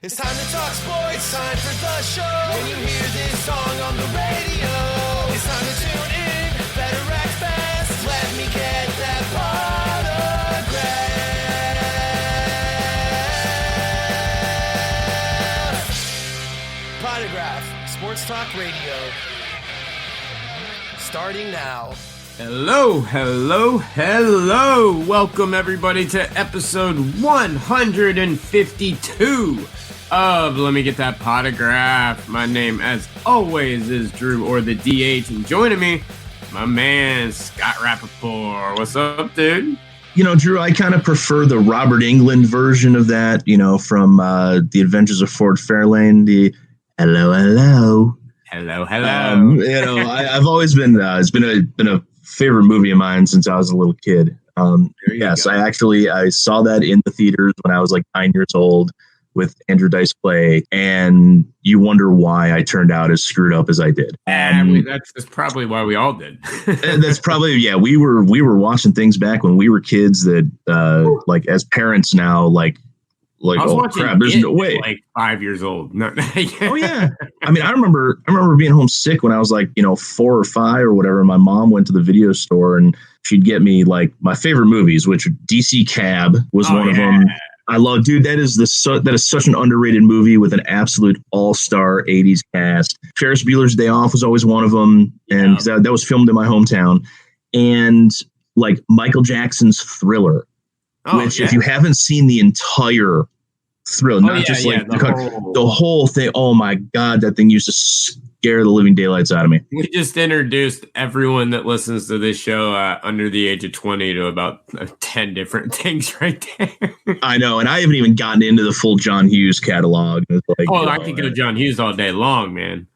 It's time to talk sports, time for the show. When you hear this song on the radio, it's time to tune in, better act fast. Let me get that autograph. Potograph, Sports Talk Radio. Starting now. Hello. Welcome everybody to episode 152 of Let Me Get That Potograph. My name, as always, is Drew, or the DH, and joining me, my man, Scott Rappaport. What's up, dude? You know, Drew, I kind of prefer the Robert Englund version of that, you know, from The Adventures of Ford Fairlane, the hello. You know, I've always been, it's been a favorite movie of mine since I was a little kid. Yes, I saw that in the theaters when I was like 9 years old with Andrew Dice Clay, and you wonder why I turned out as screwed up as I did. That's probably why we all did. That's probably, yeah. We were watching things back when we were kids that, like as parents now, like I was watching crap, there's no way. Like 5 years old. No. Oh yeah. I mean, I remember being home sick when I was like, 4 or 5 or whatever. My mom went to the video store and she'd get me like my favorite movies, which DC Cab was one of them. I love, dude. That is such an underrated movie with an absolute all-star 80s cast. Ferris Bueller's Day Off was always one of them, and that was filmed in my hometown. And like Michael Jackson's Thriller, which if you haven't seen the entire Thriller, the whole thing. Oh my God, that thing used to scare the living daylights out of me. We just introduced everyone that listens to this show under the age of 20 to about 10 different things right there. I know, and I haven't even gotten into the full John Hughes catalog. I could go John Hughes all day long, man.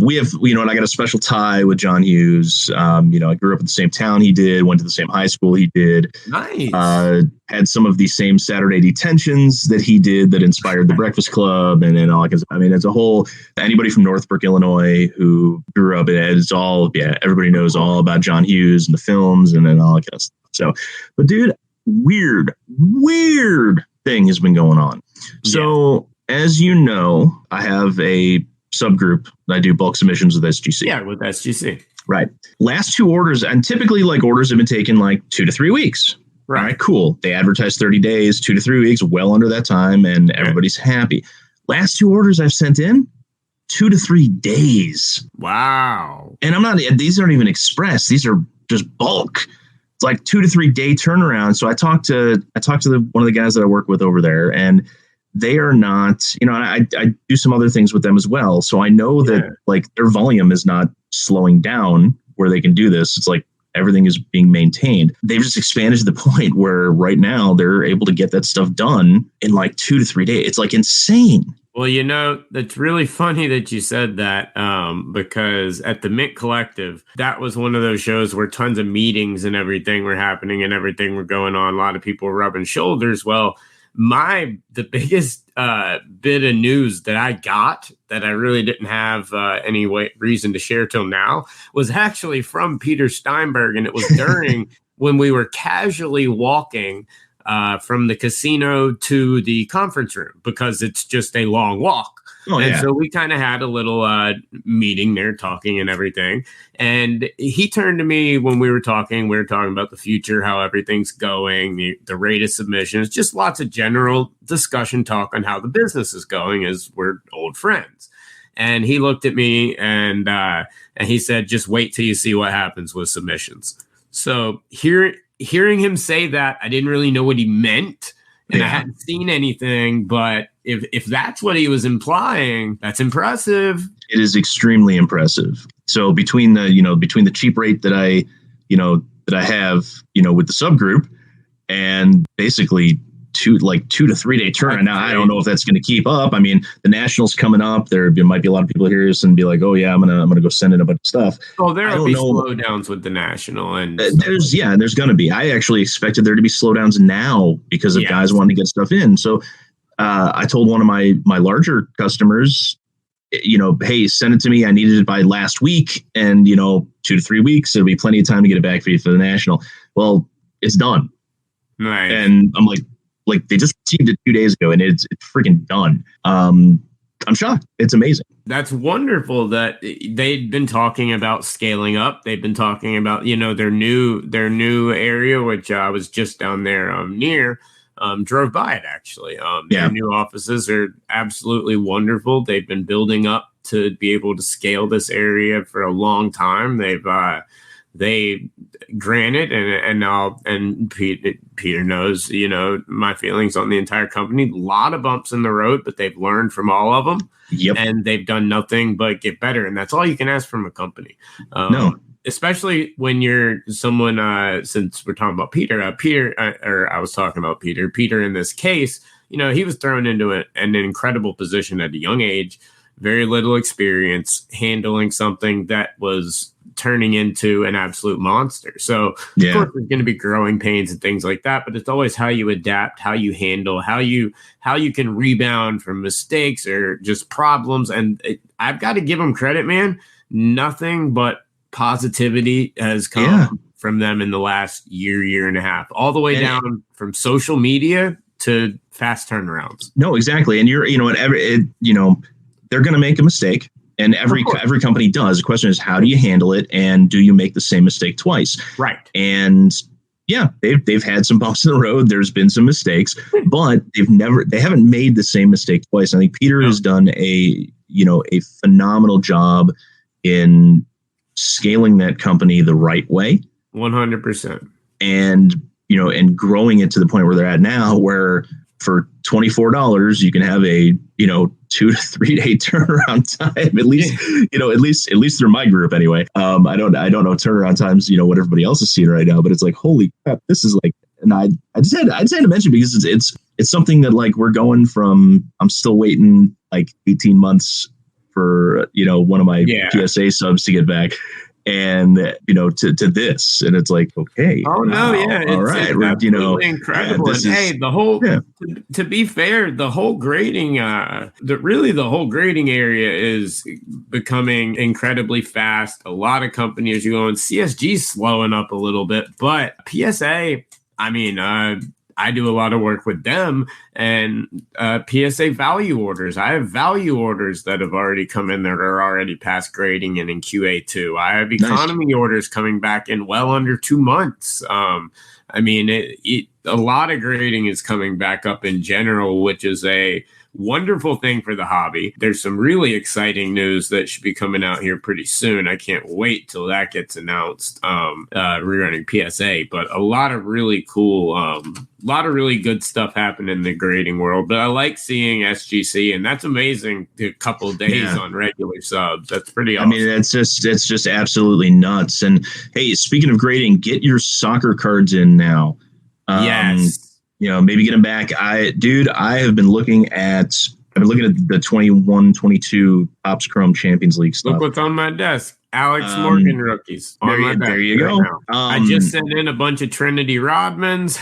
We have, and I got a special tie with John Hughes. I grew up in the same town he did, went to the same high school he did. Nice. Had some of the same Saturday detentions that he did that inspired the Breakfast Club. And then it's a whole, anybody from Northbrook, Illinois who grew up in it, it's all, everybody knows all about John Hughes and the films and then all that kind of stuff. So, but dude, weird thing has been going on. So as you know, I have a subgroup. I do bulk submissions with SGC. Yeah, with SGC. Right. Last 2 orders, and typically like orders have been taken like 2 to 3 weeks. Right. All right, cool. They advertise 30 days, 2 to 3 weeks, well under that time, and everybody's happy. Last 2 orders I've sent in, 2 to 3 days. Wow. And these aren't even express. These are just bulk. It's like 2 to 3 day turnaround. So I talked to one of the guys that I work with over there, and they are not, I do some other things with them as well. So I know that like their volume is not slowing down where they can do this. It's like everything is being maintained. They've just expanded to the point where right now they're able to get that stuff done in like 2 to 3 days. It's like insane. Well, that's really funny that you said that because at the Mint Collective, that was one of those shows where tons of meetings and everything were happening and everything were going on. A lot of people were rubbing shoulders. Well, the biggest bit of news that I got that I really didn't have any reason to share till now was actually from Peter Steinberg, and it was during when we were casually walking from the casino to the conference room because it's just a long walk. So we kind of had a little meeting there talking and everything. And he turned to me when we were talking about the future, how everything's going, the rate of submissions, just lots of general discussion talk on how the business is going as we're old friends. And he looked at me and he said, just wait till you see what happens with submissions. So hearing him say that, I didn't really know what he meant. And I hadn't seen anything, but if that's what he was implying, that's impressive. It is extremely impressive. So between the cheap rate that I have, with the subgroup and basically 2 to 3 day turn. Now, I don't know if that's going to keep up. I mean, the Nationals coming up, there might be a lot of people here and be like, oh yeah, I'm going to go send in a bunch of stuff. Oh, there'll be slowdowns with the National. And there's going to be. I actually expected there to be slowdowns now because of guys wanting to get stuff in. So I told one of my larger customers, hey, send it to me. I needed it by last week. And, 2 to 3 weeks, there'll be plenty of time to get it back for you for the National. Well, it's done. Nice. And I'm like, like they just received it 2 days ago, and it's freaking done. I'm shocked. It's amazing. That's wonderful that they've been talking about scaling up. They've been talking about, their new area, which I was just down there near, drove by it actually. Their new offices are absolutely wonderful. They've been building up to be able to scale this area for a long time. They granted, and Peter knows, my feelings on the entire company. A lot of bumps in the road, but they've learned from all of them. Yep. And they've done nothing but get better. And that's all you can ask from a company. No. Especially when you're someone, since we're talking about Peter, I was talking about Peter in this case, he was thrown into an incredible position at a young age, very little experience handling something that was turning into an absolute monster. So of course there's going to be growing pains and things like that, but it's always how you adapt, how you handle, how you can rebound from mistakes or just problems. And I've got to give them credit, man. Nothing but positivity has come from them in the last year and a half, all the way down from social media to fast turnarounds. No, exactly. And they're going to make a mistake. And every company does. The question is, how do you handle it, and do you make the same mistake twice? Right. And they've had some bumps in the road. There's been some mistakes, but they haven't made the same mistake twice. I think Peter has done a phenomenal job in scaling that company the right way. 100%. And growing it to the point where they're at now, where for $24 you can have a 2 to 3 day turnaround time, at least through my group anyway. I don't know turnaround times, what everybody else is seeing right now, but it's like, holy crap, this is like, and I just had to mention, because it's something that, like, we're going from, I'm still waiting like 18 months for one of my PSA subs to get back, and to this, and it's like, okay, all right, it's incredible. And to be fair, the whole grading the whole grading area is becoming incredibly fast. A lot of companies you go, and CSG's slowing up a little bit, but PSA, I do a lot of work with them, and PSA value orders. I have value orders that have already come in that are already past grading and in QA2. I have economy orders coming back in well under 2 months. A lot of grading is coming back up in general, which is a wonderful thing for the hobby. There's some really exciting news that should be coming out here pretty soon. I can't wait till that gets announced regarding PSA, but a lot of really cool, a lot of really good stuff happening in the grading world. But I like seeing SGC, and that's amazing. A couple of days on regular subs. That's pretty awesome. It's just absolutely nuts. And hey, speaking of grading, get your soccer cards in now. Yes. Maybe get them back. I have been looking at the 21-22 Topps Chrome Champions League stuff. Look what's on my desk. Alex Morgan rookies. There you go. I just sent in a bunch of Trinity Rodmans.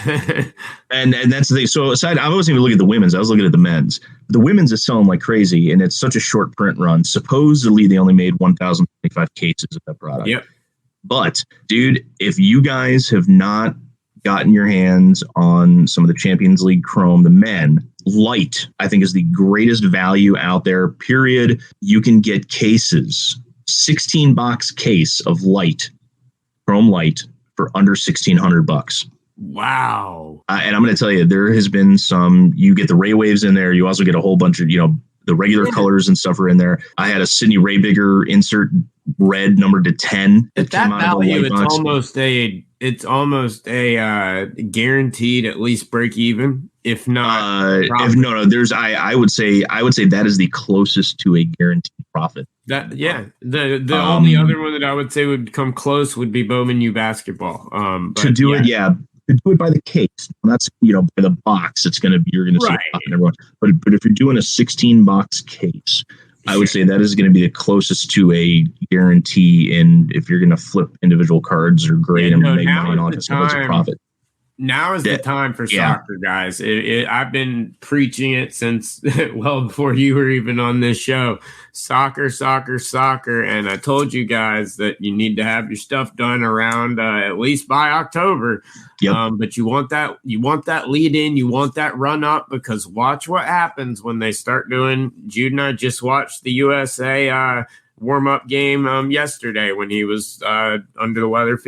and that's the thing. So aside, I wasn't even looking at the women's. I was looking at the men's. The women's is selling like crazy, and it's such a short print run. Supposedly they only made 1,025 cases of that product. Yep. But dude, if you guys have not gotten your hands on some of the Champions League Chrome, the men, Light, I think, is the greatest value out there, period. You can get cases, 16-box case of Light, Chrome Light, for under $1,600. Wow. And I'm going to tell you, there has been you get the Ray Waves in there. You also get a whole bunch of, the regular colors and stuff are in there. I had a Sidney Raybigger insert red numbered to 10. At that value, it's almost a guaranteed at least break even, if not. I would say that is the closest to a guaranteed profit. The only other one that I would say would come close would be Bowman U basketball. To do it by the case, that's by the box. You're going to see everyone. But if you're doing a 16-box case, I would say that is going to be the closest to a guarantee. And if you're going to flip individual cards or grade them and make money on it, so it's a profit. Now is the time for soccer, guys. I've been preaching it since well before you were even on this show. Soccer, soccer, soccer. And I told you guys that you need to have your stuff done around at least by October. Yep. But you want that lead in, you want that run up, because watch what happens when they start doing. Jude and I just watched the USA warm-up game yesterday when he was under the weather,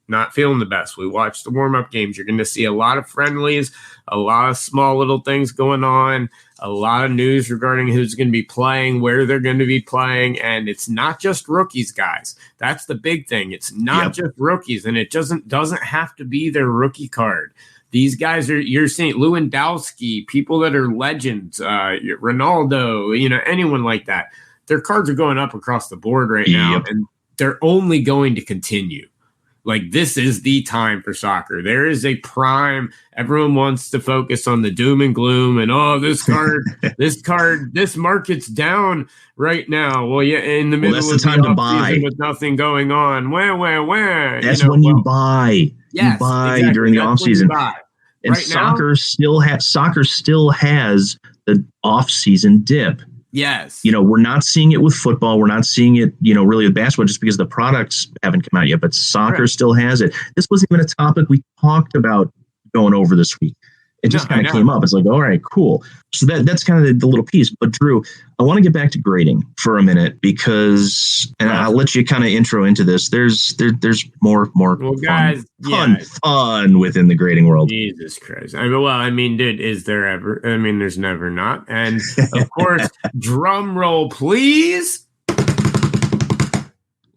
not feeling the best. We watched the warm-up games. You're going to see a lot of friendlies, a lot of small little things going on, a lot of news regarding who's going to be playing, where they're going to be playing, and it's not just rookies, guys. That's the big thing. It's not just rookies, and it doesn't have to be their rookie card. These guys you're seeing Lewandowski, people that are legends, Ronaldo, anyone like that. Their cards are going up across the board right now, and they're only going to continue. Like, this is the time for soccer. There is a prime. Everyone wants to focus on the doom and gloom and, this market's down right now. Well, yeah, in the middle of the time to buy with nothing going on. Where? That's when you buy. Yes, you buy exactly. During the off season. And right soccer still has the off season dip. Yes. We're not seeing it with football. We're not seeing it, really with basketball, just because the products haven't come out yet. But soccer still has it. This wasn't even a topic we talked about going over this week. It just kind of came up. It's like, all right, cool. So that's kind of the little piece. But Drew, I want to get back to grading for a minute, because, and I'll let you kind of intro into this. There's more fun within the grading world. Jesus Christ. Dude, is there ever? There's never not. And of course, drum roll, please.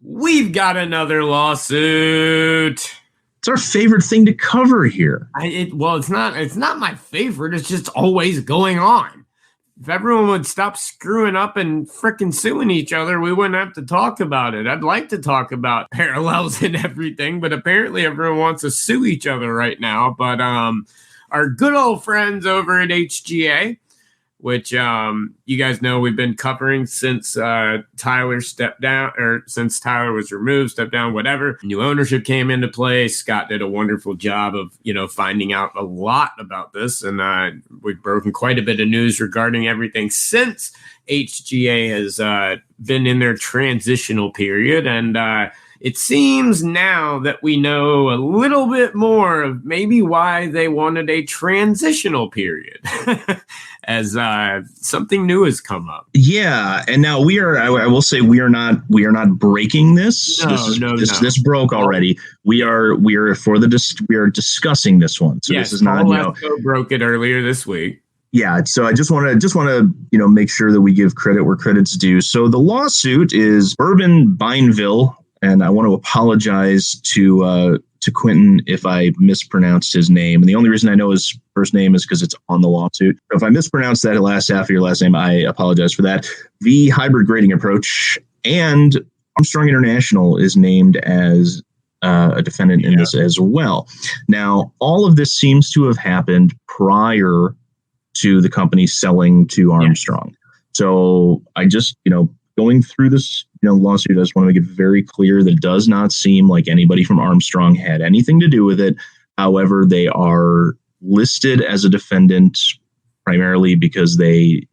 We've got another lawsuit. It's our favorite thing to cover here. It's not my favorite. It's just always going on. If everyone would stop screwing up and frickin' suing each other, we wouldn't have to talk about it. I'd like to talk about parallels and everything, but apparently everyone wants to sue each other right now. But our good old friends over at HGA, which you guys know we've been covering since Tyler stepped down, or since Tyler was removed, stepped down, whatever. New ownership came into play. Scott did a wonderful job of, finding out a lot about this. And we've broken quite a bit of news regarding everything since HGA has been in their transitional period. And it seems now that we know a little bit more of maybe why they wanted a transitional period, as something new has come up. Yeah, and now I will say we are not breaking this. This broke already. We are discussing this one. So yes, this is not. Broke it earlier this week. Yeah, so I just want to make sure that we give credit where credit's due. So the lawsuit is Bourbon Bineville. And I want to apologize to Quentin if I mispronounced his name. And the only reason I know his first name is because it's on the lawsuit. So if I mispronounced that last half of your last name, I apologize for that. The hybrid grading approach, and Armstrong International is named as a defendant in this as well. Now, all of this seems to have happened prior to the company selling to Armstrong. So I just, going through this lawsuit, I just want to make it very clear that it does not seem like anybody from Armstrong had anything to do with it. However, they are listed as a defendant primarily because they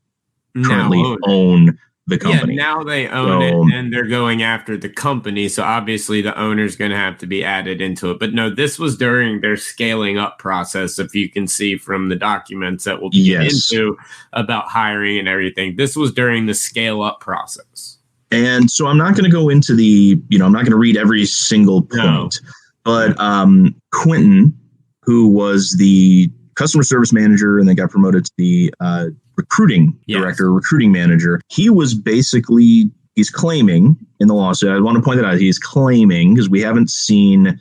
currently own the company. Yeah, now they own it, and they're going after the company. So obviously the owner's going to have to be added into it. But no, this was during their scaling up process, if you can see from the documents that we'll get into about hiring and everything. This was during the scale up process. And so I'm not going to go into I'm not going to read every single point, but Quentin, who was the customer service manager and then got promoted to the recruiting director, recruiting manager, he's claiming in the lawsuit. I want to point that out. He's claiming, because we haven't seen any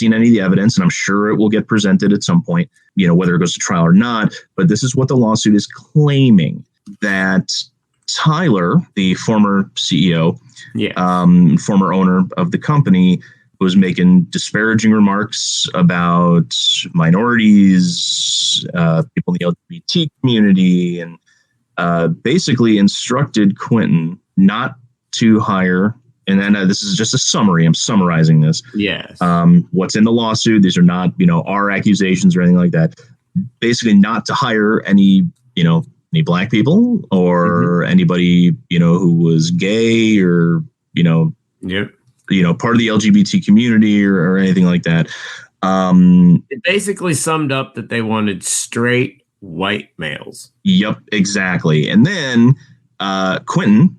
of the evidence, and I'm sure it will get presented at some point, whether it goes to trial or not. But this is what the lawsuit is claiming, that Tyler, the former CEO, former owner of the company, was making disparaging remarks about minorities, people in the LGBT community, and basically instructed Quentin not to hire and then this is just a summary. I'm summarizing this. Yes. What's in the lawsuit? These are not, our accusations or anything like that. Basically, not to hire any black people or anybody, who was gay or, Yep. Part of the LGBT community or anything like that. It basically summed up that they wanted straight white males. Yep, exactly. And then Quentin,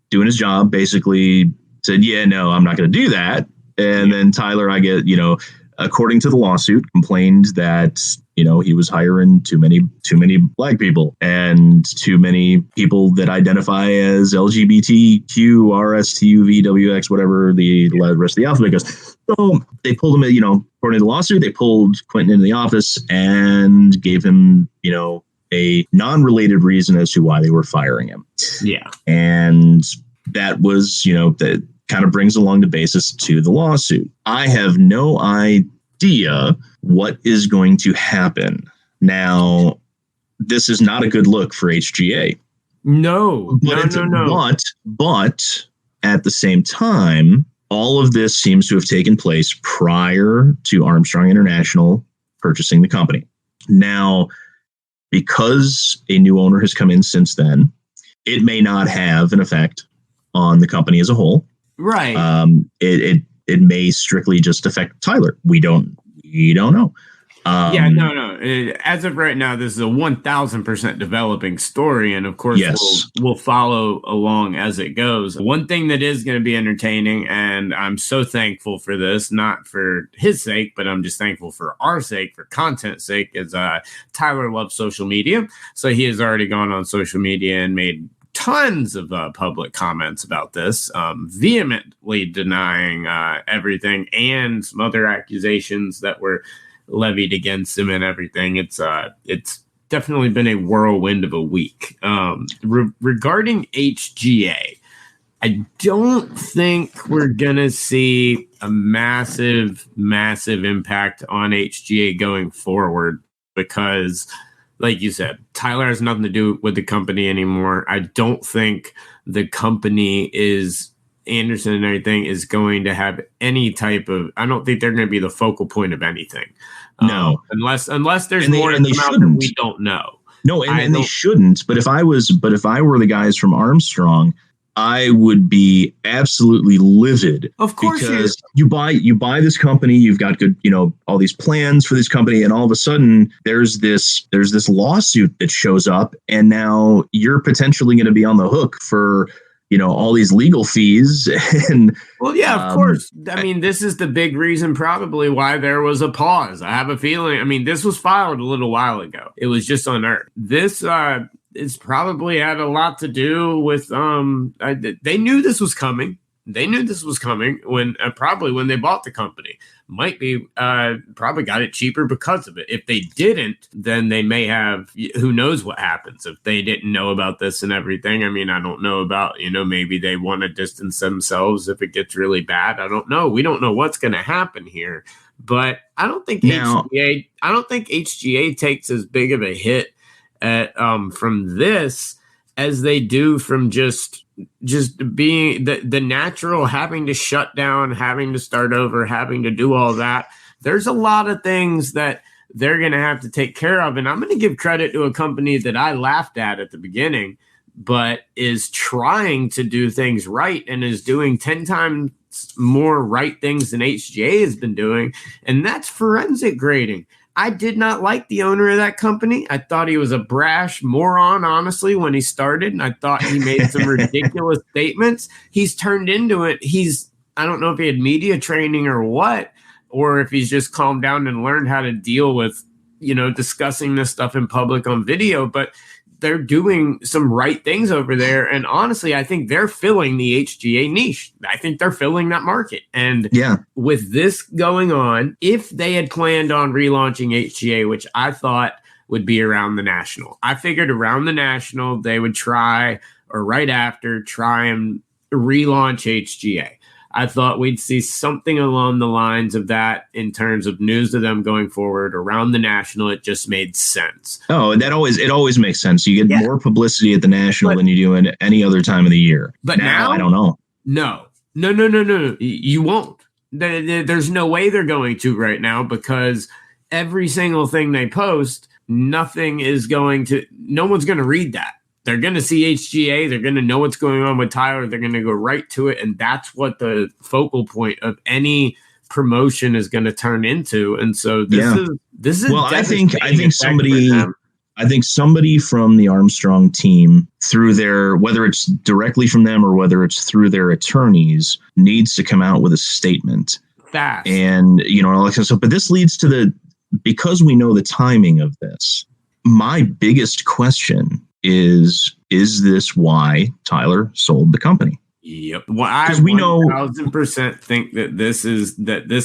doing his job, basically said, yeah, no, I'm not going to do that. And then Tyler, according to the lawsuit, complained that, he was hiring too many black people and too many people that identify as LGBTQ, RSTU, VWX, whatever the rest of the alphabet goes. So they pulled him, according to the lawsuit, they pulled Quentin into the office and gave him, a non-related reason as to why they were firing him. Yeah. And that was, that kind of brings along the basis to the lawsuit. I have no idea what is going to happen. Now, this is not a good look for HGA. No. But at the same time, all of this seems to have taken place prior to Armstrong International purchasing the company. Now, because a new owner has come in since then, it may not have an effect on the company as a whole. Right. It may strictly just affect Tyler. We don't know. No. As of right now, this is a 1,000% developing story. And of course, we'll follow along as it goes. One thing that is going to be entertaining, and I'm so thankful for this, not for his sake, but I'm just thankful for our sake, for content's sake, is Tyler loves social media. So he has already gone on social media and made tons of public comments about this, vehemently denying everything and some other accusations that were levied against him and everything. It's definitely been a whirlwind of a week. Regarding HGA, I don't think we're gonna see a massive impact on HGA going forward because, like you said, Tyler has nothing to do with the company anymore. I don't think the company is Anderson and everything is going to have any type of. I don't think they're going to be the focal point of anything. No, unless there's more to come out that we don't know. No, and they shouldn't. But if I were the guys from Armstrong, I would be absolutely livid. Of course, because you buy this company, you've got good, all these plans for this company, and all of a sudden there's this lawsuit that shows up, and now you're potentially going to be on the hook for all these legal fees. And well, yeah, of course. I mean, this is the big reason probably why there was a pause. I have a feeling. I mean, this was filed a little while ago. It was just unearthed. This it's probably had a lot to do with they knew this was coming. They knew this was coming when they bought the company. Might be probably got it cheaper because of it. If they didn't, then they may have. Who knows what happens if they didn't know about this and everything. I mean, I don't know about maybe they want to distance themselves if it gets really bad. I don't know. We don't know what's going to happen here. But I don't think HGA takes as big of a hit from this as they do from just being the natural having to shut down, having to start over, having to do all that. There's a lot of things that they're going to have to take care of. And I'm going to give credit to a company that I laughed at the beginning, but is trying to do things right and is doing 10 times more right things than HGA has been doing. And that's forensic grading. I did not like the owner of that company. I thought he was a brash moron, honestly, when he started. And I thought he made some ridiculous statements. He's turned into it. I don't know if he had media training or what, or if he's just calmed down and learned how to deal with, discussing this stuff in public on video. But they're doing some right things over there. And honestly, I think they're filling the HGA niche. I think they're filling that market. And with this going on, if they had planned on relaunching HGA, which I thought would be around the National, I figured around the National, they would try and relaunch HGA. I thought we'd see something along the lines of that in terms of news of them going forward around the National. It just made sense. Oh, it always makes sense. You get more publicity at the National than you do in any other time of the year. But now I don't know. No, No. You won't. There's no way they're going to right now, because every single thing they post, no one's going to read that. They're going to see HGA. They're going to know what's going on with Tyler. They're going to go right to it. And that's what the focal point of any promotion is going to turn into. And so this is, well, I think somebody from the Armstrong team, through their, whether it's directly from them or whether it's through their attorneys, needs to come out with a statement. Fast. And, but this leads to because we know the timing of this, my biggest question is this why Tyler sold the company? Yep. Well, I we know 1,000% think that this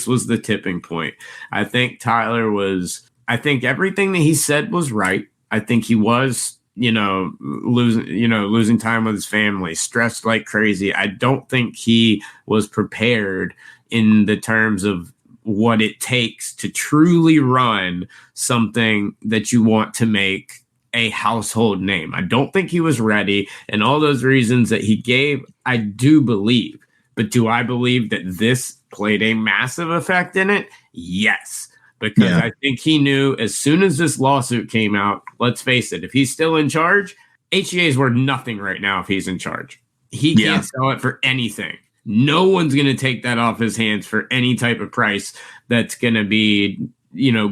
was the tipping point. I think I think everything that he said was right. I think he was, losing time with his family, stressed like crazy. I don't think he was prepared in the terms of what it takes to truly run something that you want to make a household name. I don't think he was ready, and all those reasons that he gave, I do believe. But do I believe that this played a massive effect in it? Yes. Because I think he knew as soon as this lawsuit came out, let's face it, if he's still in charge, HGA is worth nothing right now if he's in charge. He can't sell it for anything. No one's going to take that off his hands for any type of price that's going to be,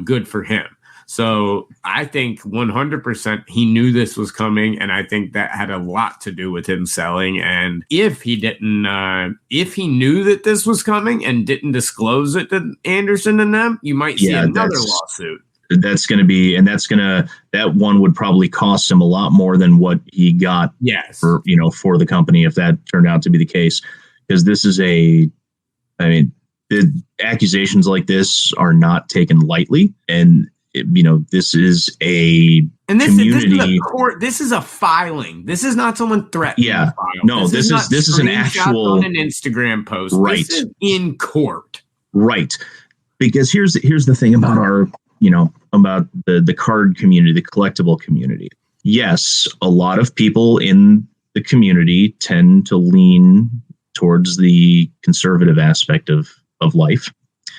good for him. So I think 100% he knew this was coming, and I think that had a lot to do with him selling. And if he knew that this was coming and didn't disclose it to Anderson and them, you might see another lawsuit. That's going to be, and that one would probably cost him a lot more than what he got for the company, if that turned out to be the case. Because this is the accusations like this are not taken lightly. And this is a community. This is a court. This is a filing. This is not someone threatening. Yeah, no. This is an actual on an Instagram post. Right. This is in court. Right. Because here's the thing about our about the card community, the collectible community. Yes, a lot of people in the community tend to lean towards the conservative aspect of life.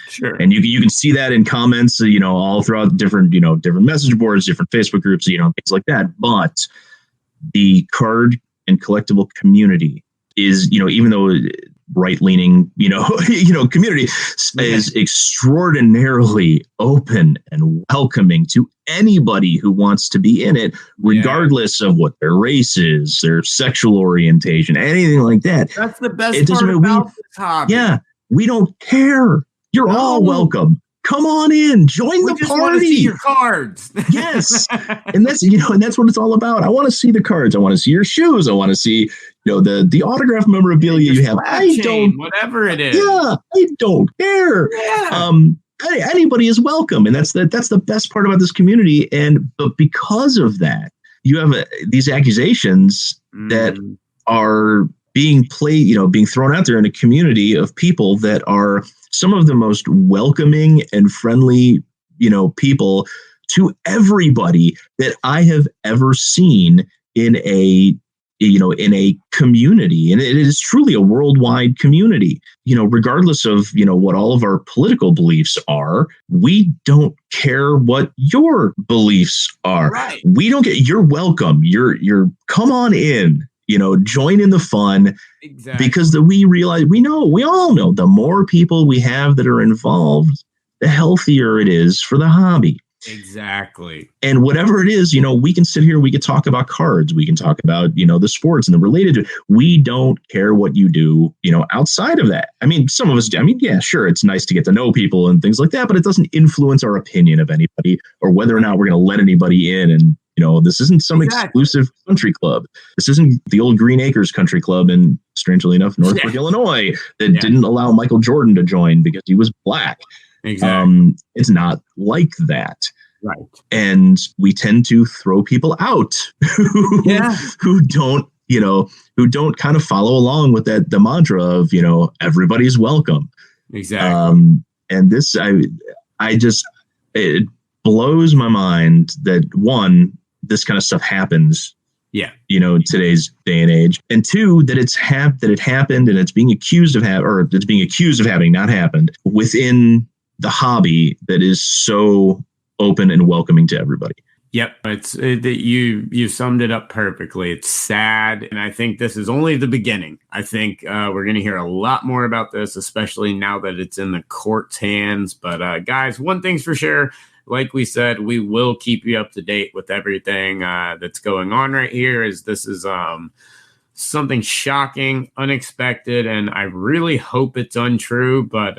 Sure. And you can see that in comments, all throughout different message boards, different Facebook groups, things like that. But the card and collectible community is, even though right-leaning, community is extraordinarily open and welcoming to anybody who wants to be in it, regardless of what their race is, their sexual orientation, anything like that. That's the best part about this hobby. Yeah, we don't care. You're all welcome. Come on in, join the party. Want to see your cards. Yes, and that's what it's all about. I want to see the cards. I want to see your shoes. I want to see the autograph memorabilia you have. Whatever it is. Yeah, I don't care. Yeah. Anybody is welcome, and that's the best part about this community. But because of that, you have these accusations that are being thrown out there in a community of people that are some of the most welcoming and friendly, people to everybody that I have ever seen in a community. And it is truly a worldwide community, regardless of, what all of our political beliefs are. We don't care what your beliefs are. Right. We don't get, you're welcome. You're come on in. Join in the fun. Exactly. Because we all know the more people we have that are involved, the healthier it is for the hobby. Exactly. And whatever it is, we can sit here, we can talk about cards, we can talk about, the sports and the related to it. We don't care what you do, outside of that. I mean, some of us, yeah, sure, it's nice to get to know people and things like that, but it doesn't influence our opinion of anybody or whether or not we're going to let anybody in. And this isn't some exclusive country club. This isn't the old Green Acres Country Club in, strangely enough, Northbrook, Illinois, that didn't allow Michael Jordan to join because he was black. Exactly. It's not like that. Right. And we tend to throw people out who don't kind of follow along with the mantra of, everybody's welcome. Exactly. And this, it blows my mind that, one, this kind of stuff happens Yeah. In today's day and age. And two, that it happened and it's being accused of having not happened within the hobby that is so open and welcoming to everybody. Yep. You summed it up perfectly. It's sad. And I think this is only the beginning. I think we're going to hear a lot more about this, especially now that it's in the court's hands. But guys, one thing's for sure. Like we said, we will keep you up to date with everything that's going on right here. This is something shocking, unexpected, and I really hope it's untrue, but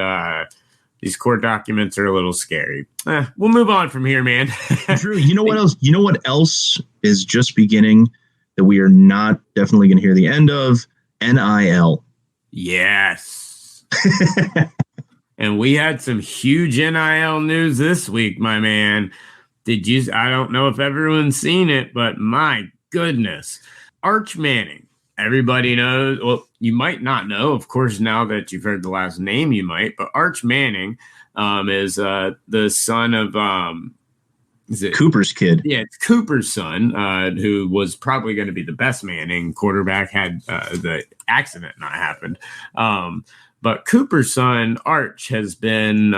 these court documents are a little scary. We'll move on from here, man. Drew, you know what else? You know what else is just beginning that we are not definitely going to hear the end of? NIL. Yes. And we had some huge NIL news this week, my man. I don't know if everyone's seen it, but my goodness. Arch Manning. Everybody knows. Well, you might not know. Of course, now that you've heard the last name, you might. But Arch Manning is the son of is it Cooper's kid? Yeah, it's Cooper's son, who was probably going to be the best Manning quarterback had the accident not happened. But Cooper's son, Arch, has been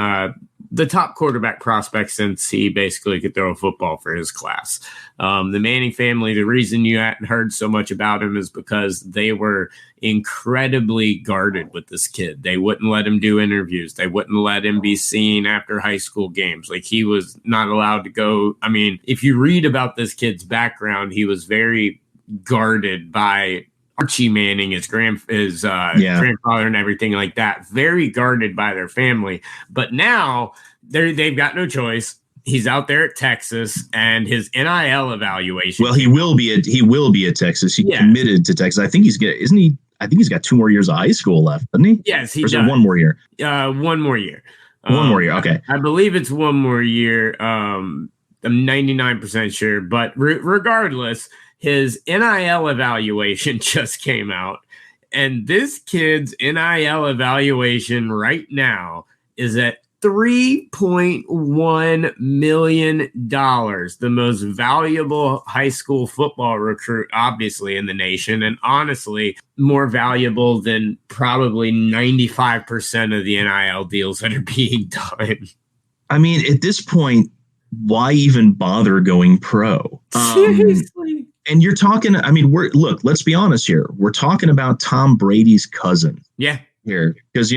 the top quarterback prospect since he basically could throw a football for his class. The Manning family, the reason you hadn't heard so much about him is because they were incredibly guarded with this kid. They wouldn't let him do interviews. They wouldn't let him be seen after high school games. Like, he was not allowed to go. I mean, if you read about this kid's background, he was very guarded by Archie Manning, his grandfather and everything like that, very guarded by their family. But now they've got no choice. He's out there at Texas, and his NIL evaluation. Well, he will be at Texas. He committed to Texas. I think he's got 2 more years of high school left, doesn't he? Yes, he does. Or one more year. 1 more year. 1 more year. Okay. I believe it's 1 more year. I'm 99% sure, but regardless, his NIL evaluation just came out, and this kid's NIL evaluation right now is at $3.1 million, the most valuable high school football recruit, obviously, in the nation, and honestly, more valuable than probably 95% of the NIL deals that are being done. I mean, at this point, why even bother going pro? Seriously. And you're talking, I mean, let's be honest here. We're talking about Tom Brady's cousin. Yeah. Here, because,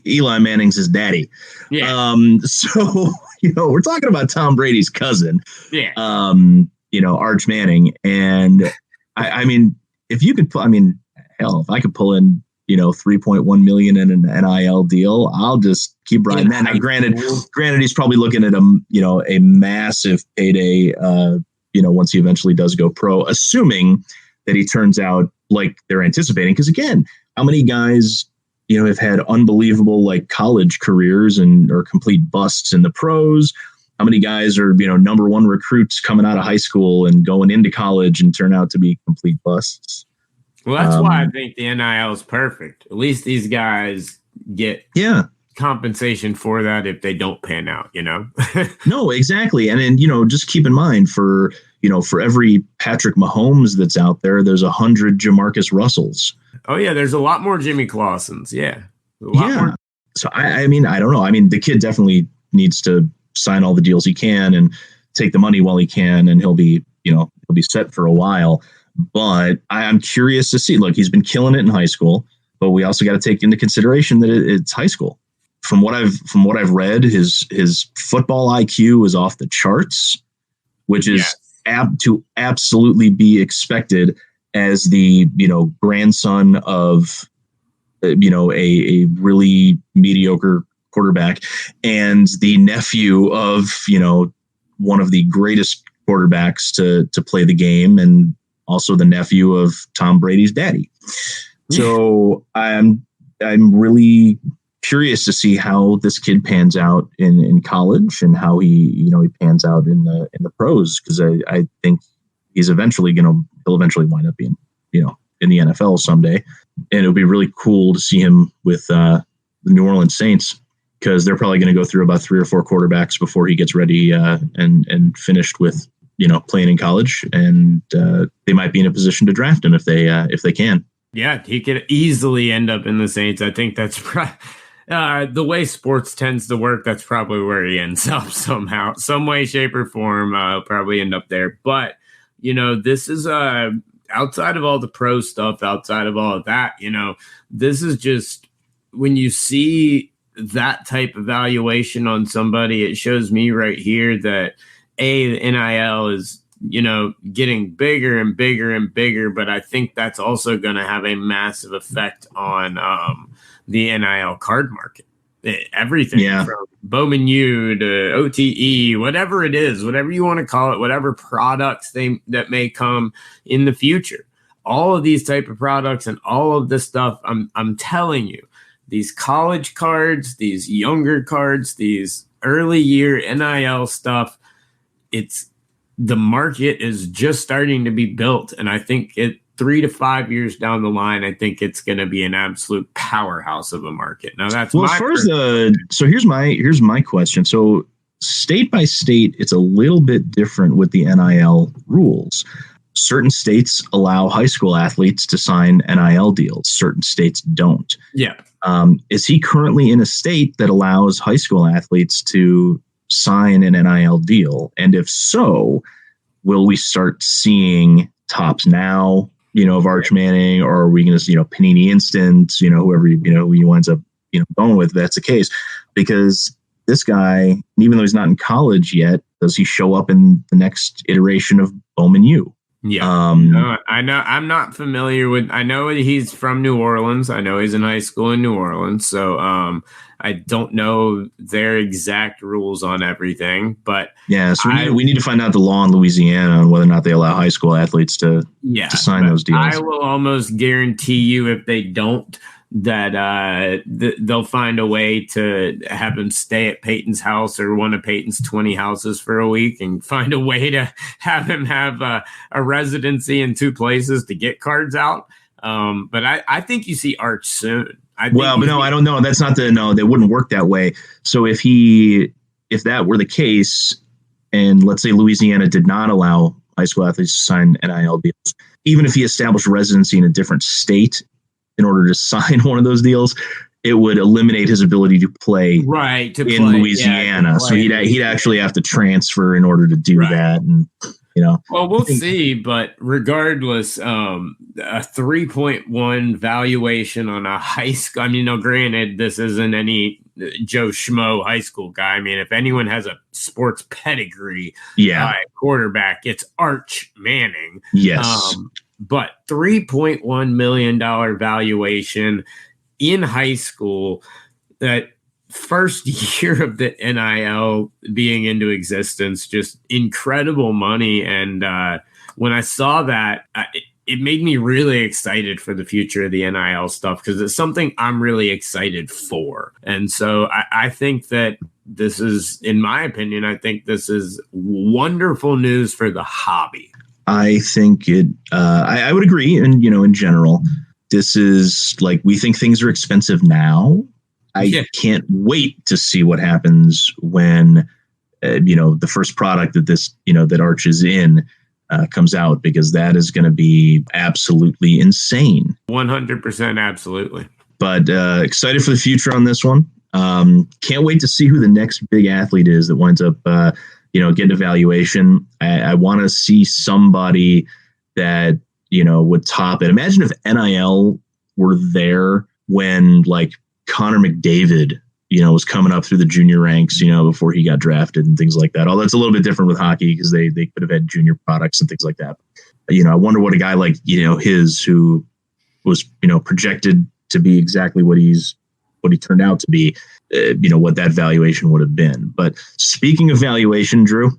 Eli Manning's his daddy. Yeah. So, we're talking about Tom Brady's cousin. Yeah. Arch Manning. And I mean, if you could, hell, if I could pull in, $3.1 million in an NIL deal, I'll just keep riding that. Now, granted, he's probably looking at a massive payday, once he eventually does go pro, assuming that he turns out like they're anticipating. Because again, how many guys, have had unbelievable college careers and are complete busts in the pros? How many guys are, number one recruits coming out of high school and going into college and turn out to be complete busts? Well, that's why I think the NIL is perfect. At least these guys get compensation for that if they don't pan out, No, exactly. And then, just keep in mind for every Patrick Mahomes that's out there, there's 100 Jamarcus Russells. Oh, yeah. There's a lot more Jimmy Clausens. Yeah. More. So, I mean, I don't know. I mean, the kid definitely needs to sign all the deals he can and take the money while he can, and he'll be set for a while. But I'm curious to see. Look, he's been killing it in high school, but we also got to take into consideration that it's high school. From what I've read, his football IQ is off the charts, which is to absolutely be expected as the grandson of a really mediocre quarterback and the nephew of one of the greatest quarterbacks to play the game, and also the nephew of Tom Brady's daddy. So I'm really curious to see how this kid pans out in college and how he pans out in the pros, because I think he'll eventually wind up being in the NFL someday, and it'll be really cool to see him with the New Orleans Saints, because they're probably going to go through about 3 or 4 quarterbacks before he gets ready and finished with playing in college, and they might be in a position to draft him if they can. Yeah, he could easily end up in the Saints. I think that's the way sports tends to work. That's probably where he ends up somehow, some way, shape, or form. Probably end up there. But this is outside of all the pro stuff, outside of all of that. This is just when you see that type of valuation on somebody, it shows me right here that the NIL is getting bigger and bigger and bigger, but I think that's also going to have a massive effect on the NIL card market. Everything from Bowman U to OTE, whatever it is, whatever you want to call it, whatever products that may come in the future, all of these type of products and all of this stuff, I'm telling you, these college cards, these younger cards, these early year NIL stuff, the market is just starting to be built. And I think 3 to 5 years down the line, I think it's going to be an absolute powerhouse of a market. Now that's so here's my question. So state by state, it's a little bit different with the NIL rules. Certain states allow high school athletes to sign NIL deals. Certain states don't. Yeah. Is he currently in a state that allows high school athletes to sign an NIL deal? And if so, will we start seeing Tops Now, of Arch Manning, or are we going to, Panini Instant, whoever, who he winds up, going with, if that's the case? Because this guy, even though he's not in college yet, does he show up in the next iteration of Bowman U? Yeah. I know. I'm not familiar with. I know he's from New Orleans. I know he's in high school in New Orleans. So I don't know their exact rules on everything. But yeah, so we need to find out the law in Louisiana on whether or not they allow high school athletes to sign those deals. I will almost guarantee you, if they don't, that they'll find a way to have him stay at Peyton's house or one of Peyton's 20 houses for a week, and find a way to have him have a residency in 2 places to get cards out. But I think you see Arch soon. I don't know. That's not they wouldn't work that way. So if that were the case, and let's say Louisiana did not allow high school athletes to sign NIL deals, even if he established residency in a different state in order to sign one of those deals, it would eliminate his ability to play in Louisiana. So he'd actually have to transfer in order to do that. And well, we'll see. But regardless, a 3.1 valuation on a high school. I mean, granted, this isn't any Joe Schmo high school guy. I mean, if anyone has a sports pedigree, quarterback, it's Arch Manning. Yes. But $3.1 million valuation in high school, that first year of the NIL being into existence, just incredible money. And when I saw that, it made me really excited for the future of the NIL stuff, because it's something I'm really excited for. And so I think that this is, in my opinion, I think this is wonderful news for the hobby. I think I would agree. And, in general, this is like, we think things are expensive now. I can't wait to see what happens when, the first product that that Arch is in comes out, because that is going to be absolutely insane. 100%. Absolutely. But excited for the future on this one. Can't wait to see who the next big athlete is that winds up, get evaluation. I want to see somebody that, would top it. Imagine if NIL were there when Connor McDavid, was coming up through the junior ranks, before he got drafted and things like that. Although it's a little bit different with hockey, because they could have had junior products and things like that. I wonder what a guy like, who was, projected to be exactly what he turned out to be, what that valuation would have been. But speaking of valuation, Drew.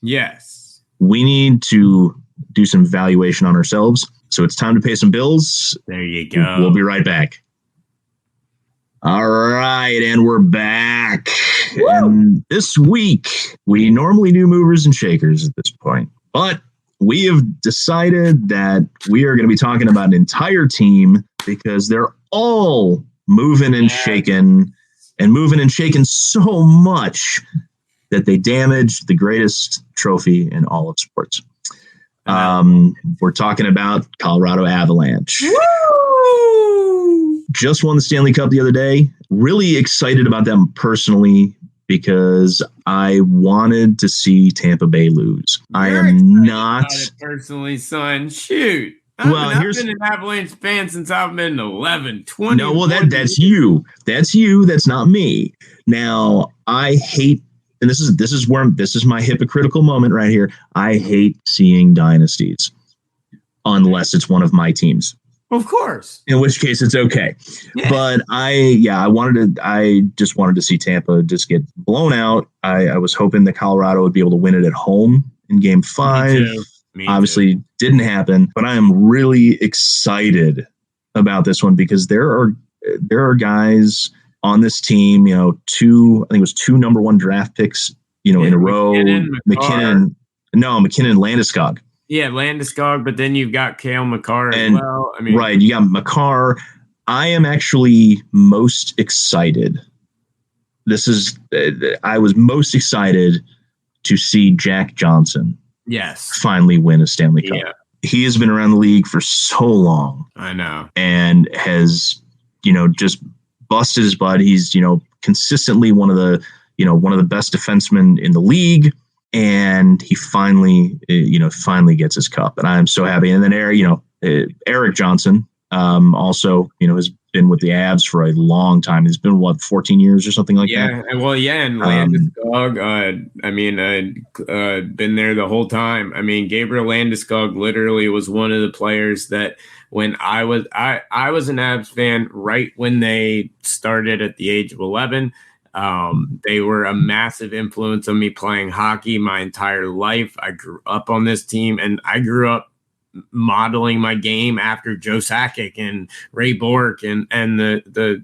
Yes. We need to do some valuation on ourselves. So it's time to pay some bills. There you go. We'll be right back. All right. And we're back. Woo! And this week, we normally do movers and shakers at this point, but we have decided that we are going to be talking about an entire team, because they're all moving and shaking so much that they damaged the greatest trophy in all of sports. We're talking about Colorado Avalanche. Woo! Just won the Stanley Cup the other day. Really excited about them personally because I wanted to see Tampa Bay lose. I am not personally, son. Shoot. I've been an Avalanche fan since I've been 11, 20. No, well, that's you. That's you. That's not me. Now, I hate, and this is my hypocritical moment right here. I hate seeing dynasties unless it's one of my teams. Of course. In which case it's okay. Yeah. But I just wanted to see Tampa just get blown out. I was hoping that Colorado would be able to win it at home in Game 5. Me Obviously too. Didn't happen, but I am really excited about this one because there are guys on this team, two number 1 draft picks, in a row. McKinnon, Landeskog. Yeah, Landeskog, but then you've got Cale Makar as well. Right, you got Makar. I am actually most excited. I was most excited to see Jack Johnson finally win a Stanley Cup. Yeah. He has been around the league for so long. I know. And has, just busted his butt. He's, consistently one of the best defensemen in the league. And he finally gets his cup. And I am so happy. And then Eric Johnson, also, has been with the Avs for a long time. He's been 14 years or something like that. And Landeskog, been there the whole time. Gabriel Landeskog literally was one of the players that when I was an Avs fan right when they started at the age of 11. They were a massive influence on me playing hockey my entire life. I grew up on this team, and I grew up modeling my game after Joe Sakic and Ray Bourque and the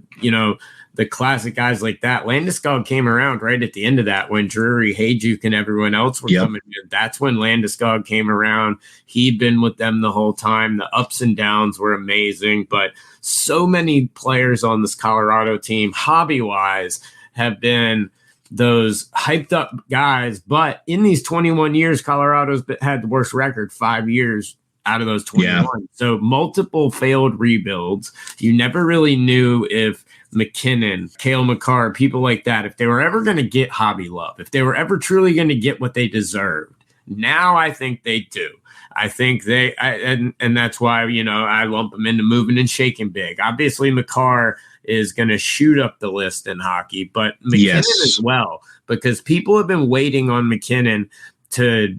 classic guys like that. Landeskog came around right at the end of that when Drury, Hayjuk, and everyone else were coming in. That's when Landeskog came around. He'd been with them the whole time. The ups and downs were amazing, but so many players on this Colorado team, hobby-wise, have been those hyped up guys. But in these 21 years, Colorado's had the worst record 5 years out of those 21. Yeah. So multiple failed rebuilds. You never really knew if McKinnon, Cale Makar, people like that, if they were ever going to get hobby love, if they were ever truly going to get what they deserved. Now I think they do. I think and that's why, I lump them into moving and shaking big. Obviously, Makar is going to shoot up the list in hockey, but McKinnon as well, because people have been waiting on McKinnon to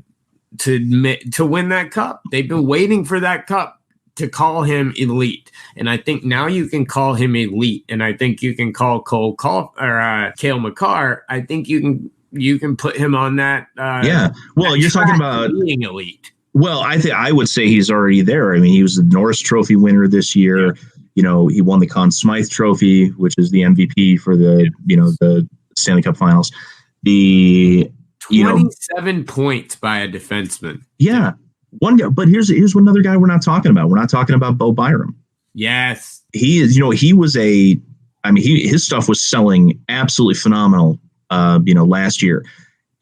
win that cup. They've been waiting for that cup to call him elite. And I think now you can call him elite. And I think you can call Cale Makar. I think you can put him on that. Well, you're talking about being elite. Well, I would say he's already there. He was the Norris Trophy winner this year. Yeah. He won the Conn Smythe Trophy, which is the MVP for the Stanley Cup Finals. 27 points by a defenseman. Yeah. One guy, but here's another guy we're not talking about. We're not talking about Bo Byram. Yes. He is, he was his stuff was selling absolutely phenomenal, last year.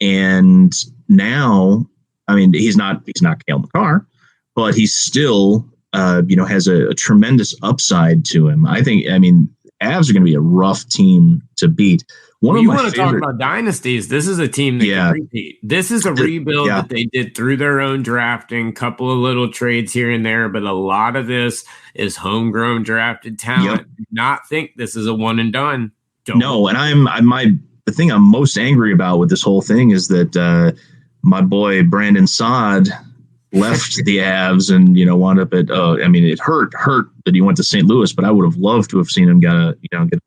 And now, he's not Cale Makar, but he's still, has a tremendous upside to him. I think, Avs are going to be a rough team to beat. You want to talk about dynasties? This is a team that can repeat. This is a rebuild that they did through their own drafting, couple of little trades here and there, but a lot of this is homegrown drafted talent. Yep. Do not think this is a one and done. No, and the thing I'm most angry about with this whole thing is that my boy Brandon Saad left the Avs and wound up at. It hurt that he went to St. Louis, but I would have loved to have seen him get a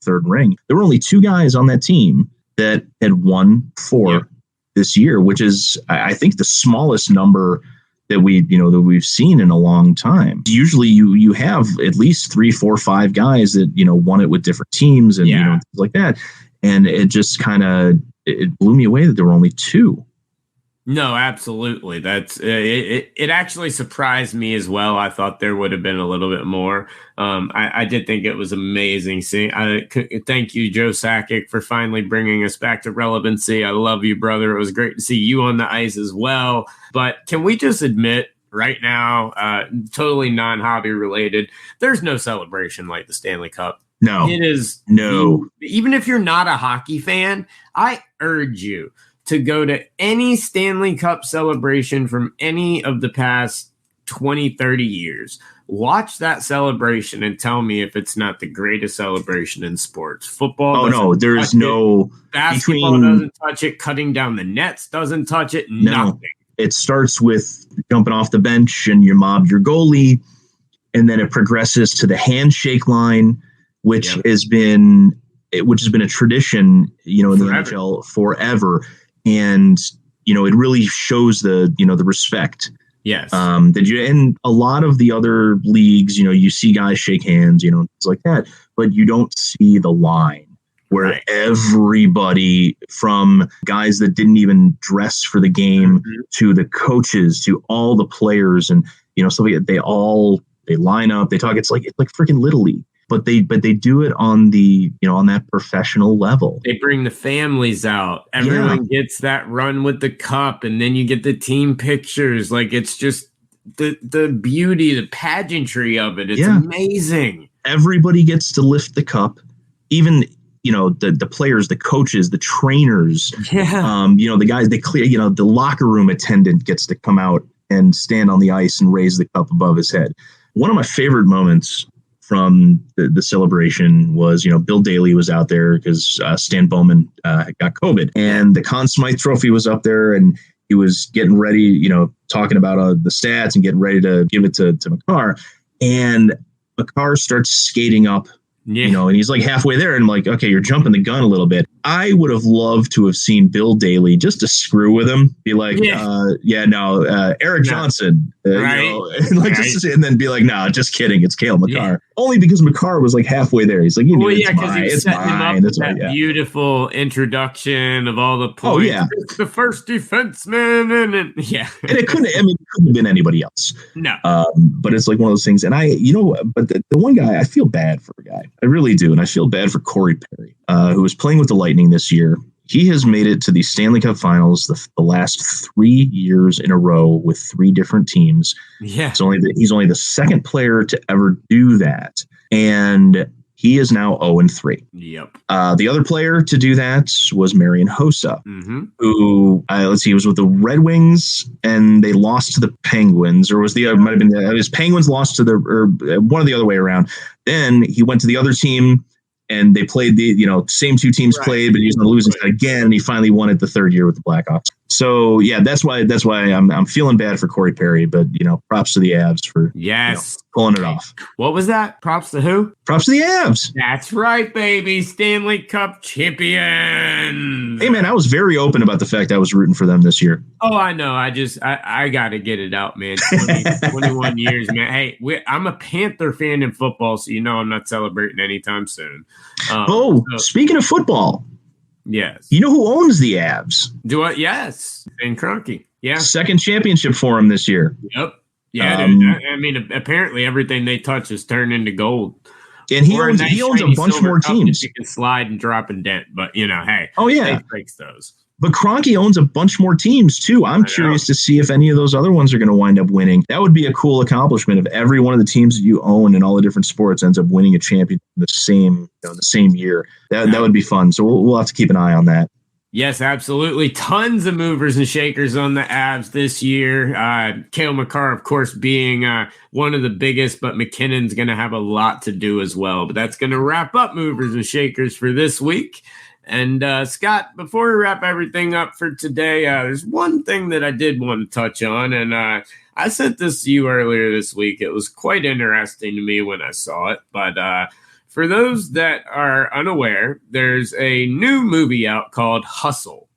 third ring. There were only 2 guys on that team that had won 4 this year, which is I think the smallest number that we've seen in a long time. Usually you have at least 3, 4, 5 guys that won it with different teams and things like that, and it just kind of it blew me away that there were only 2. No, absolutely. That's it. It actually surprised me as well. I thought there would have been a little bit more. I did think it was amazing. Thank you, Joe Sakic, for finally bringing us back to relevancy. I love you, brother. It was great to see you on the ice as well. But can we just admit right now, totally non-hobby related, there's no celebration like the Stanley Cup. No, it is no. Even if you're not a hockey fan, I urge you to go to any Stanley Cup celebration from any of the past 20, 30 years. Watch that celebration and tell me if it's not the greatest celebration in sports. Football. Oh, no, there is no. Basketball doesn't touch it. Cutting down the nets doesn't touch it. Nothing. It starts with jumping off the bench and you mob your goalie, and then it progresses to the handshake line, which has been a tradition, in the NHL forever. And, it really shows the respect. Yes. In a lot of the other leagues, you see guys shake hands, things like that, but you don't see the line where everybody, from guys that didn't even dress for the game to the coaches, to all the players and, stuff like that, they line up, they talk. It's like freaking Little League. But they do it on the on that professional level. They bring the families out. Everyone gets that run with the cup, and then you get the team pictures. Like, it's just the beauty, the pageantry of it. It's amazing. Everybody gets to lift the cup, even the players, the coaches, the trainers. The guys they clear. The locker room attendant gets to come out and stand on the ice and raise the cup above his head. One of my favorite moments from the celebration was, Bill Daly was out there because Stan Bowman got COVID, and the Conn Smythe Trophy was up there, and he was getting ready, talking about the stats and getting ready to give it to Makar, and Makar starts skating up, and he's like halfway there, and I'm like, okay, you're jumping the gun a little bit. I would have loved to have seen Bill Daly just to screw with him, be like, Eric Johnson, and then be like, no, just kidding, it's Cale Makar. Yeah. Only because Makar was like halfway there. He's like, it's mine. It's that beautiful introduction of all the points. Oh, yeah. It's the first defenseman, and it couldn't have been anybody else. No, but it's like one of those things. And but the one guy, I feel bad for a guy, I really do, and I feel bad for Cory Perry, who was playing with the Lightning this year. He has made it to the Stanley Cup Finals the last 3 years in a row with 3 different teams. Yeah, he's only the second player to ever do that, and he is now 0-3. Yep. The other player to do that was Marian Hossa, who he was with the Red Wings, and they lost to the Penguins, or might have been his Penguins lost to one of the other way around. Then he went to the other team, and they played same 2 teams played, but he was on the losing side again, and he finally won it the 3rd year with the Blackhawks. So that's why I'm feeling bad for Cory Perry, but props to the Avs for pulling it off. What was that? Props to who? Props to the Avs. That's right, baby. Stanley Cup champion. Hey man, I was very open about the fact I was rooting for them this year. Oh, I know. I got to get it out, man. 21 years, man. Hey, I'm a Panther fan in football, so I'm not celebrating anytime soon. Speaking of football. Yes. You know who owns the Avs? Do it? Yes. Ben Kroenke. Yeah. Second championship for him this year. Yep. Yeah. I mean, apparently everything they touch is turned into gold. And he owns a bunch more teams. You can slide and drop and dent, but hey. Oh yeah. They fix those. But Kroenke owns a bunch more teams, too. I'm curious to see if any of those other ones are going to wind up winning. That would be a cool accomplishment if every one of the teams that you own in all the different sports ends up winning a championship in the same year. That would be fun. So we'll have to keep an eye on that. Yes, absolutely. Tons of movers and shakers on the Avs this year. Cale Makar, of course, being one of the biggest, but McKinnon's going to have a lot to do as well. But that's going to wrap up movers and shakers for this week. And Scott, before we wrap everything up for today, there's one thing that I did want to touch on, and I sent this to you earlier this week. It was quite interesting to me when I saw it, but for those that are unaware, there's a new movie out called Hustle.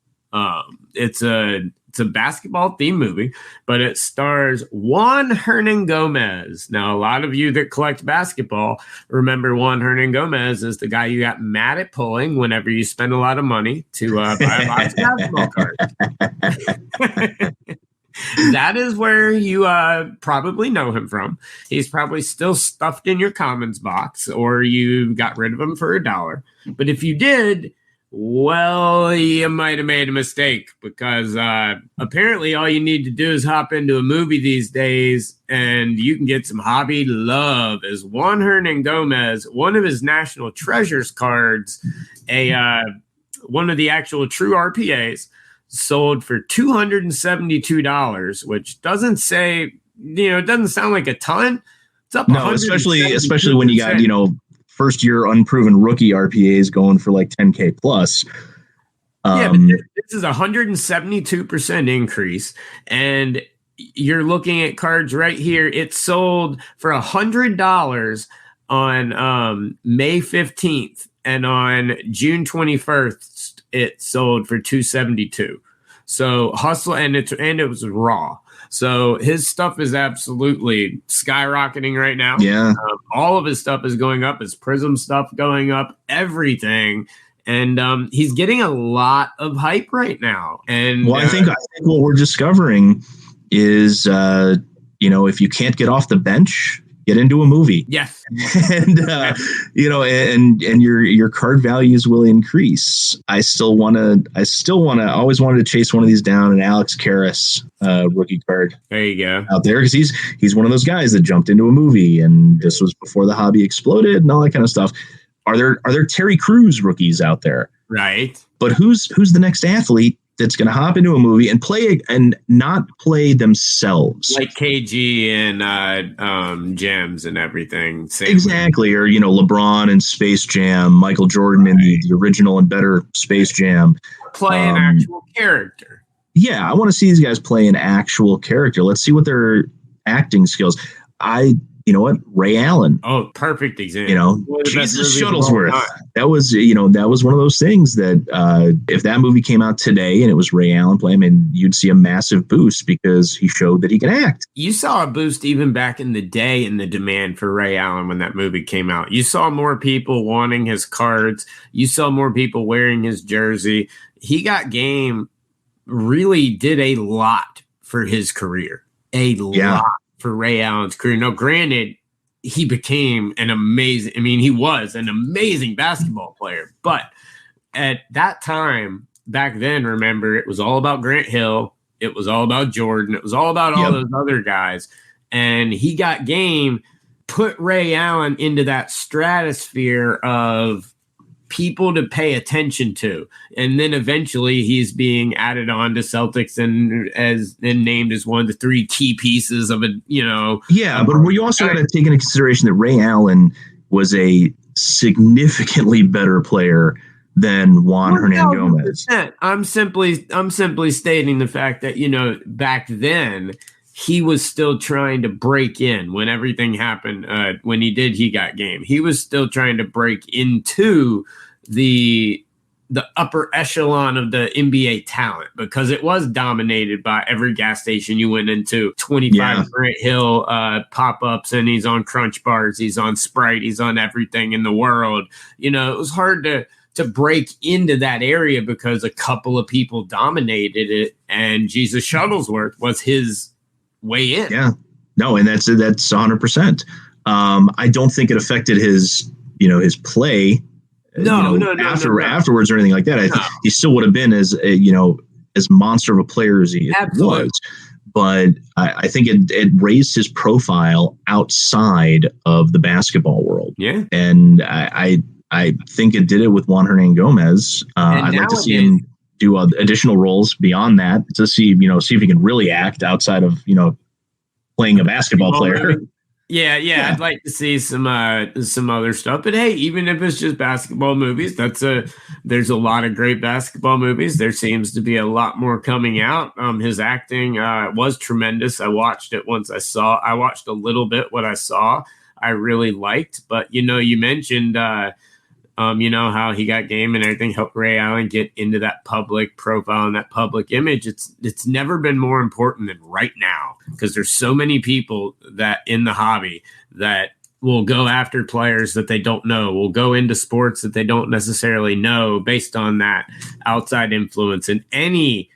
It's a basketball themed movie, but it stars Juan Hernangomez. Now, a lot of you that collect basketball remember Juan Hernangomez as the guy you got mad at pulling whenever you spend a lot of money to buy lots of basketball cards. That is where you probably know him from. He's probably still stuffed in your commons box, or you got rid of him for $1. But if you did, well, you might have made a mistake, because apparently all you need to do is hop into a movie these days and you can get some hobby love as Juan Hernangomez, one of his National Treasures cards, one of the actual true RPAs, sold for $272, which doesn't say, it doesn't sound like a ton. It's up. No, especially when you got, first year unproven rookie RPAs going for like 10K plus. But this is a 172% increase. And you're looking at cards right here. It sold for $100 on May 15th. And on June 21st, it sold for $272. So hustle, and it was raw. So his stuff is absolutely skyrocketing right now. Yeah, all of his stuff is going up. His Prism stuff going up. Everything, and he's getting a lot of hype right now. And I think what we're discovering is, if you can't get off the bench, get into a movie. Yes. And, and your card values will increase. I always wanted to chase one of these down, an Alex Karras rookie card. There you go. Out there, because he's one of those guys that jumped into a movie, and this was before the hobby exploded and all that kind of stuff. Are there Terry Crews rookies out there? Right. But who's the next athlete that's going to hop into a movie and play and not play themselves, like KG and Gems and everything? Exactly. Or LeBron and Space Jam, Michael Jordan in the original and better Space Jam. Play an actual character. Yeah, I want to see these guys play an actual character. Let's see what their acting skills. Ray Allen. Oh, perfect example. Jesus Shuttlesworth. That was one of those things that if that movie came out today and it was Ray Allen playing, you'd see a massive boost because he showed that he can act. You saw a boost even back in the day in the demand for Ray Allen when that movie came out. You saw more people wanting his cards. You saw more people wearing his jersey. He Got Game really did a lot for his career. Lot. For Ray Allen's career. Now, granted, he became he was an amazing basketball player, but at that time, back then, remember, it was all about Grant Hill. It was all about Jordan. It was all about all those other guys. And He Got Game put Ray Allen into that stratosphere of people to pay attention to. And then eventually he's being added on to Celtics and named as one of the 3 key pieces of it, Yeah, but you also got to take into consideration that Ray Allen was a significantly better player than Juan Hernangomez. I'm simply stating the fact that, back then he was still trying to break in when everything happened. When He Got Game, he was still trying to break into the upper echelon of the NBA talent, because it was dominated by every gas station you went into. 25 Grant Hill pop-ups, and he's on Crunch Bars, he's on Sprite, he's on everything in the world. It was hard to break into that area because a couple of people dominated it, and Jesus Shuttlesworth was his way in. Yeah, no, and that's 100%. I don't think it affected his play. Afterwards or anything like that. I think he still would have been as monster of a player as he was. But I think it raised his profile outside of the basketball world. Yeah, and I think it did it with Juan Hernangomez. I'd like to see him do additional roles beyond that to see if he can really act outside of playing a basketball player. Yeah. I'd like to see some other stuff. But hey, even if it's just basketball movies, there's a lot of great basketball movies. There seems to be a lot more coming out. His acting was tremendous. I watched it once. I watched a little bit what I saw. I really liked. But you mentioned You know how he got game and everything, helped Ray Allen get into that public profile and that public image. It's never been more important than right now, because there's so many people that in the hobby that will go after players that they don't know, will go into sports that they don't necessarily know based on that outside influence. And any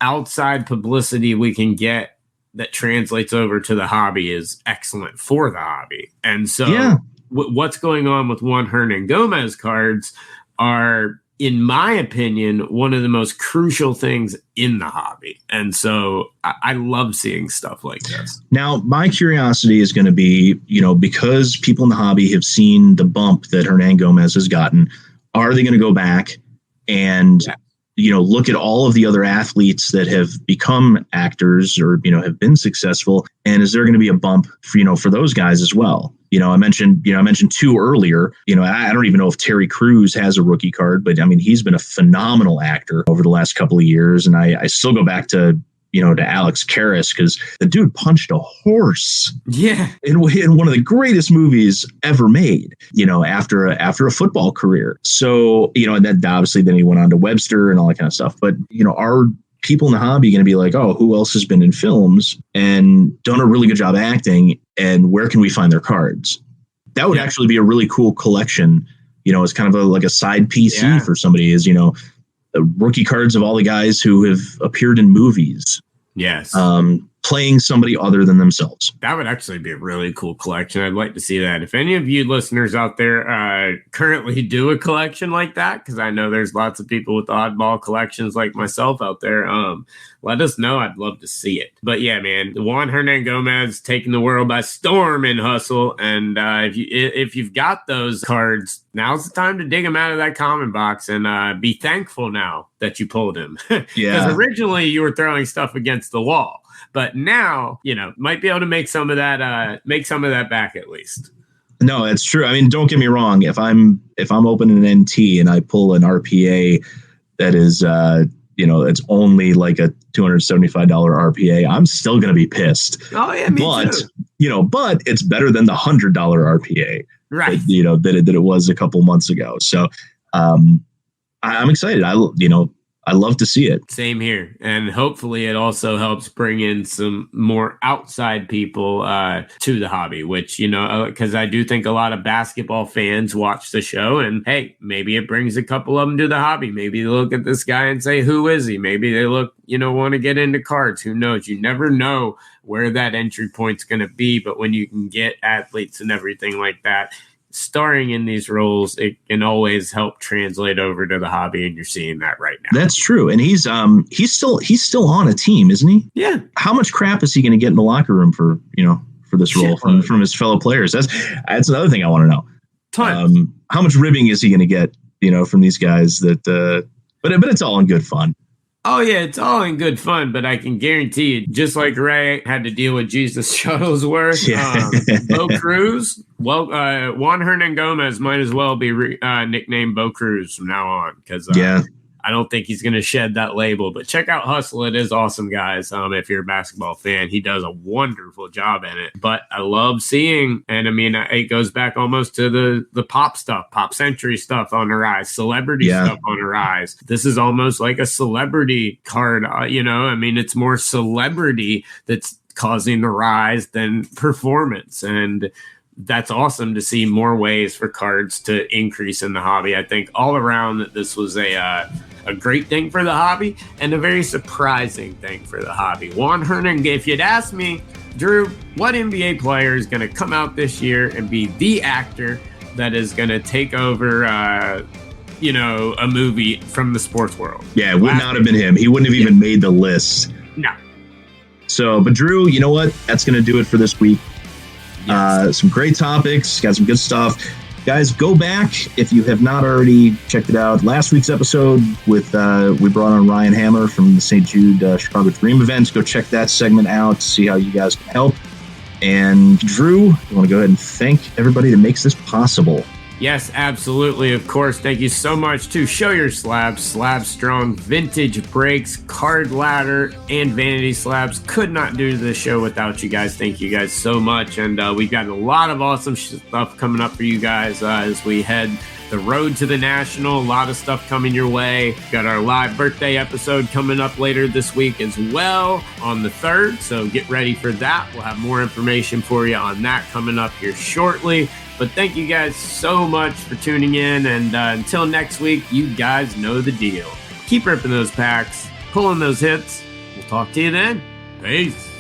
outside publicity we can get that translates over to the hobby is excellent for the hobby. And so what's going on with Juan Hernangomez cards are, in my opinion, one of the most crucial things in the hobby. And so I love seeing stuff like this. Now, my curiosity is going to be, because people in the hobby have seen the bump that Hernangomez has gotten, are they going to go back and, look at all of the other athletes that have become actors or, have been successful? And is there going to be a bump for those guys as well? I mentioned 2 earlier. I don't even know if Terry Crews has a rookie card, but he's been a phenomenal actor over the last couple of years. And I still go back to Alex Karras, because the dude punched a horse. Yeah. In one of the greatest movies ever made, after a football career. So, and then obviously then he went on to Webster and all that kind of stuff. But, are people in the hobby going to be like, oh, who else has been in films and done a really good job acting, and where can we find their cards? That would actually be a really cool collection. It's kind of like a side PC for somebody, is, the rookie cards of all the guys who have appeared in movies. Yes. Playing somebody other than themselves. That would actually be a really cool collection. I'd like to see that. If any of you listeners out there currently do a collection like that, because I know there's lots of people with oddball collections like myself out there, let us know. I'd love to see it. But yeah, man, Juan Hernangomez taking the world by storm in Hustle. And if you've got those cards, now's the time to dig them out of that common box and be thankful now that you pulled him. Because originally you were throwing stuff against the wall. But now, might be able to make some of that back at least. No, it's true. Don't get me wrong. If I'm opening an NT and I pull an RPA that is, it's only like a $275 RPA, I'm still going to be pissed. Oh yeah, me too. But it's better than the $100 RPA, right? That it was a couple months ago. So, I'm excited. I love to see it. Same here. And hopefully it also helps bring in some more outside people to the hobby, which, because I do think a lot of basketball fans watch the show and, hey, maybe it brings a couple of them to the hobby. Maybe they look at this guy and say, who is he? Maybe they look, want to get into cards. Who knows? You never know where that entry point's going to be. But when you can get athletes and everything like that, starring in these roles, it can always help translate over to the hobby, and you're seeing that right now. That's true, and he's still on a team, isn't he? Yeah. How much crap is he going to get in the locker room for this role from his fellow players? That's another thing I want to know. How much ribbing is he going to get from these guys? But it's all in good fun. Oh, yeah, it's all in good fun, but I can guarantee you, just like Ray had to deal with Jesus Shuttlesworth, Bo Cruz, Juan Hernangomez might as well be nicknamed Bo Cruz from now on, because I don't think he's going to shed that label. But check out Hustle. It is awesome, guys. If you're a basketball fan, he does a wonderful job in it. But I love seeing, and it goes back almost to the pop stuff, pop century stuff on the rise, celebrity stuff on the rise. This is almost like a celebrity card, it's more celebrity that's causing the rise than performance. And that's awesome to see more ways for cards to increase in the hobby. I think all around that this was a great thing for the hobby and a very surprising thing for the hobby. Juan Hernangomez, if you'd asked me, Drew, what NBA player is going to come out this year and be the actor that is going to take over, a movie from the sports world? Yeah, it would not have been him. He wouldn't have even made the list. No. So, but Drew, you know what? That's going to do it for this week. Yes. Some great topics, got some good stuff. Guys, go back if you have not already checked it out. Last week's episode with we brought on Ryan Hammer from the St. Jude Chicago Dream events. Go check that segment out, see how you guys can help. And Drew, I want to go ahead and thank everybody that makes this possible. Yes, absolutely. Of course. Thank you so much to Show Your Slabs, Slab Strong, Vintage Breaks, Card Ladder, and Vanity Slabs. Could not do this show without you guys. Thank you guys so much. And we've got a lot of awesome stuff coming up for you guys as we head the road to the National. A lot of stuff coming your way. Got our live birthday episode coming up later this week as well on the 3rd. So get ready for that. We'll have more information for you on that coming up here shortly. But thank you guys so much for tuning in. And until next week, you guys know the deal. Keep ripping those packs, pulling those hits. We'll talk to you then. Peace.